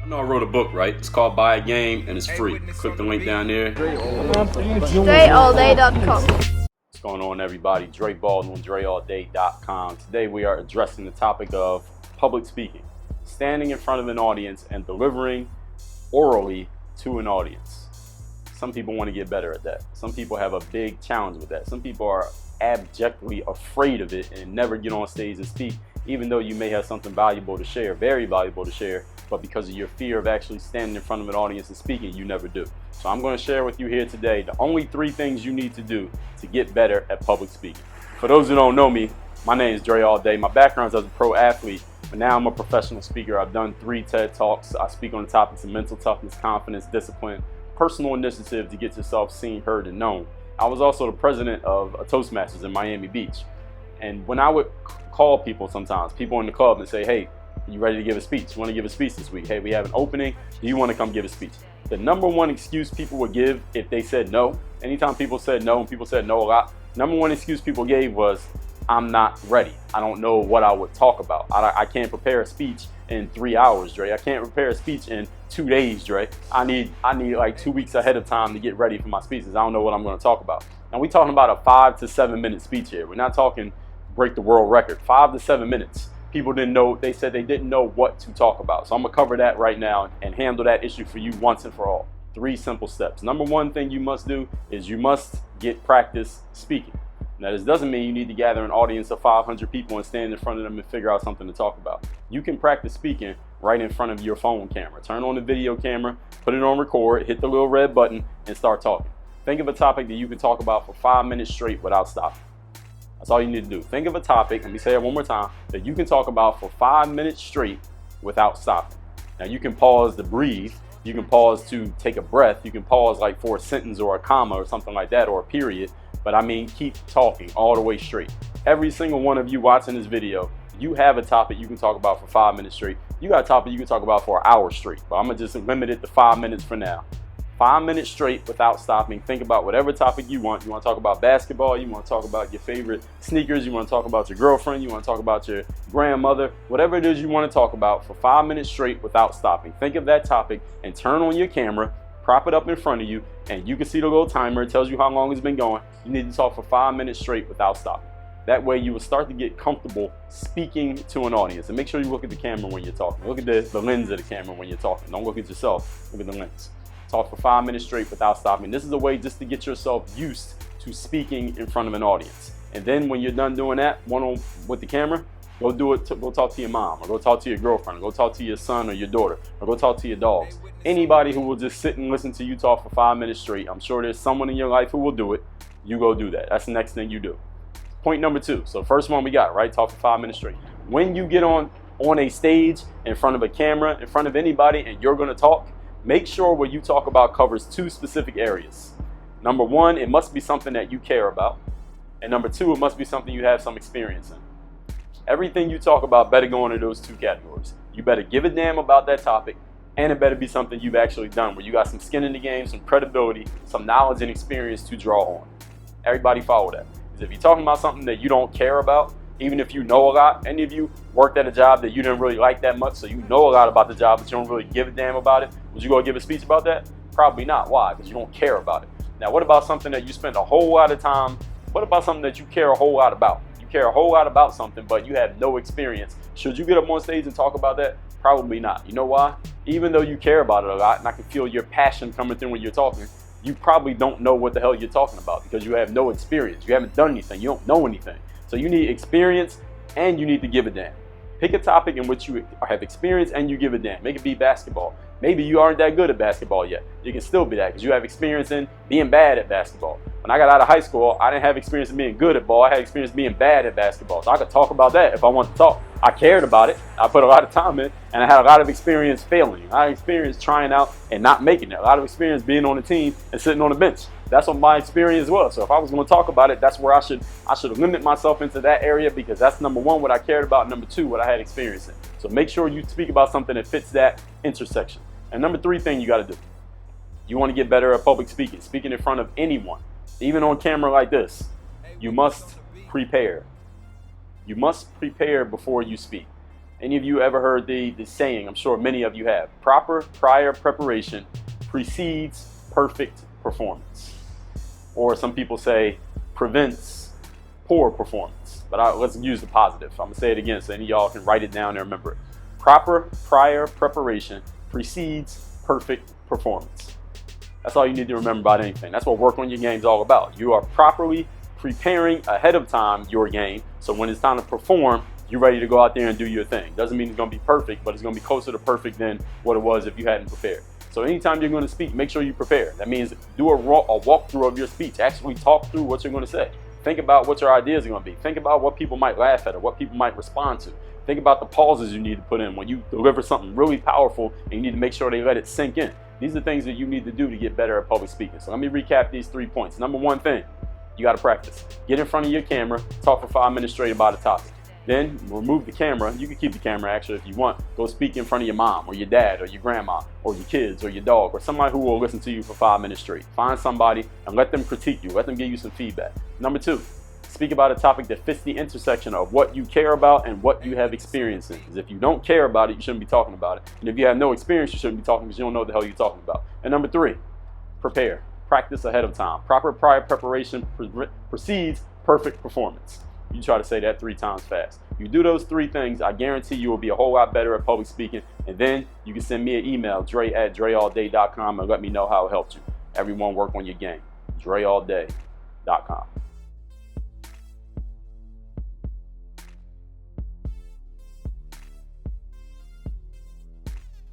I know I wrote a book, right? It's called Buy a Game and it's free. Click the link down there. DreAllDay.com. What's going on, everybody? Dre Baldwin, DreAllDay.com. Today we are addressing the topic of public speaking, standing in front of an audience and delivering orally to an audience. Some people want to get better at that. Some people have a big challenge with that. Some people are abjectly afraid of it and never get on stage and speak, even though you may have something valuable to share, very valuable to share, but because of your fear of actually standing in front of an audience and speaking, you never do. So I'm going to share with you here today the only 3 things you need to do to get better at public speaking. For those who don't know me, my name is Dre All Day. My background is as a pro athlete, but now I'm a professional speaker. I've done 3 TED Talks. I speak on the topics of mental toughness, confidence, discipline, personal initiative to get yourself seen, heard, and known. I was also the president of a Toastmasters in Miami Beach. And when I would call people sometimes, people in the club, and say, hey, you ready to give a speech? You want to give a speech this week? Hey, we have an opening. Do you want to come give a speech? The number one excuse people would give if they said no, anytime people said no, and people said no a lot, number one excuse people gave was, I'm not ready. I don't know what I would talk about. I can't prepare a speech in 3 hours, Dre. I can't prepare a speech in 2 days, Dre. I need like 2 weeks ahead of time to get ready for my speeches. I don't know what I'm going to talk about. Now we're talking about a 5 to 7 minute speech here. We're not talking break the world record. 5 to 7 minutes. People didn't know, they said they didn't know what to talk about. So I'm gonna cover that right now and handle that issue for you once and for all. 3 simple steps. Number 1 thing you must do is you must get practice speaking. Now this doesn't mean you need to gather an audience of 500 people and stand in front of them and figure out something to talk about. You can practice speaking right in front of your phone camera. Turn on the video camera, put it on record, hit the little red button, and start talking. Think of a topic that you can talk about for 5 minutes straight without stopping. That's all you need to do. Think of a topic, let me say it one more time, that you can talk about for 5 minutes straight without stopping. Now you can pause to breathe, you can pause to take a breath, you can pause like for a sentence or a comma or something like that, or a period, but I mean keep talking all the way straight. Every single one of you watching this video, you have a topic you can talk about for 5 minutes straight. You got a topic you can talk about for an hour straight, but I'm gonna just limit it to 5 minutes for now. 5 minutes straight without stopping. Think about whatever topic you want. You want to talk about basketball, you want to talk about your favorite sneakers, you want to talk about your girlfriend, you want to talk about your grandmother, whatever it is you want to talk about for 5 minutes straight without stopping. Think of that topic and turn on your camera, prop it up in front of you, and you can see the little timer. It tells you how long it's been going. You need to talk for 5 minutes straight without stopping. That way you will start to get comfortable speaking to an audience. And make sure you look at the camera when you're talking. Look at the lens of the camera when you're talking. Don't look at yourself, look at the lens. Talk for 5 minutes straight without stopping. This is a way just to get yourself used to speaking in front of an audience. And then when you're done doing that, with the camera, go do it. Go talk to your mom, or go talk to your girlfriend, or go talk to your son or your daughter, or go talk to your dogs. Anybody who will just sit and listen to you talk for 5 minutes straight. I'm sure there's someone in your life who will do it. You go do that. That's the next thing you do. Point number 2. So first one we got, right? Talk for 5 minutes straight. When you get on a stage in front of a camera, in front of anybody, and you're going to talk, make sure what you talk about covers 2 specific areas. Number 1, it must be something that you care about. And number 2, it must be something you have some experience in. Everything you talk about better go into those 2 categories. You better give a damn about that topic, and it better be something you've actually done, where you got some skin in the game, some credibility, some knowledge and experience to draw on. Everybody follow that. Because if you're talking about something that you don't care about, even if you know a lot, any of you worked at a job that you didn't really like that much, so you know a lot about the job, but you don't really give a damn about it, would you go give a speech about that? Probably not. Why? Because you don't care about it. Now, what about something that you spend a whole lot of time, what about something that you care a whole lot about? You care a whole lot about something, but you have no experience. Should you get up on stage and talk about that? Probably not. You know why? Even though you care about it a lot, and I can feel your passion coming through when you're talking, you probably don't know what the hell you're talking about because you have no experience. You haven't done anything. You don't know anything. So you need experience and you need to give a damn. Pick a topic in which you have experience and you give a damn. Make it be basketball. Maybe you aren't that good at basketball yet. You can still be that because you have experience in being bad at basketball. When I got out of high school, I didn't have experience in being good at ball. I had experience being bad at basketball. So I could talk about that if I wanted to talk. I cared about it. I put a lot of time in, and I had a lot of experience failing. I had experience trying out and not making it. A lot of experience being on the team and sitting on the bench. That's what my experience was. So if I was going to talk about it, that's where I should limit myself into that area, because that's number 1, what I cared about. Number 2, what I had experience in. So make sure you speak about something that fits that intersection. And number 3 thing you got to do, you want to get better at public speaking, speaking in front of anyone, even on camera like this. You must prepare. You must prepare before you speak. Any of you ever heard the saying? I'm sure many of you have. Proper prior preparation precedes perfect performance. Or some people say prevents poor performance. But let's use the positive. I'm going to say it again so any of y'all can write it down and remember it. Proper prior preparation precedes perfect performance. That's all you need to remember about anything. That's what work on your game is all about. You are properly preparing ahead of time your game, so when it's time to perform, you're ready to go out there and do your thing. Doesn't mean it's going to be perfect, but it's going to be closer to perfect than what it was if you hadn't prepared. So anytime you're going to speak, make sure you prepare. That means do a walkthrough of your speech. Actually talk through what you're going to say. Think about what your ideas are going to be. Think about what people might laugh at or what people might respond to. Think about the pauses you need to put in when you deliver something really powerful and you need to make sure they let it sink in. These are things that you need to do to get better at public speaking. So let me recap these 3 points. Number one thing, you got to practice. Get in front of your camera, talk for 5 minutes straight about a topic. Then remove the camera. You can keep the camera actually if you want. Go speak in front of your mom or your dad or your grandma or your kids or your dog or somebody who will listen to you for 5 minutes straight. Find somebody and let them critique you. Let them give you some feedback. Number 2, speak about a topic that fits the intersection of what you care about and what you have experience in. Because if you don't care about it, you shouldn't be talking about it. And if you have no experience, you shouldn't be talking because you don't know what the hell you're talking about. And number 3, prepare. Practice ahead of time. Proper prior preparation precedes perfect performance. You try to say that 3 times fast. You do those 3 things, I guarantee you will be a whole lot better at public speaking. And then you can send me an email, dre@dreallday.com, and let me know how it helped you. Everyone work on your game. dreallday.com.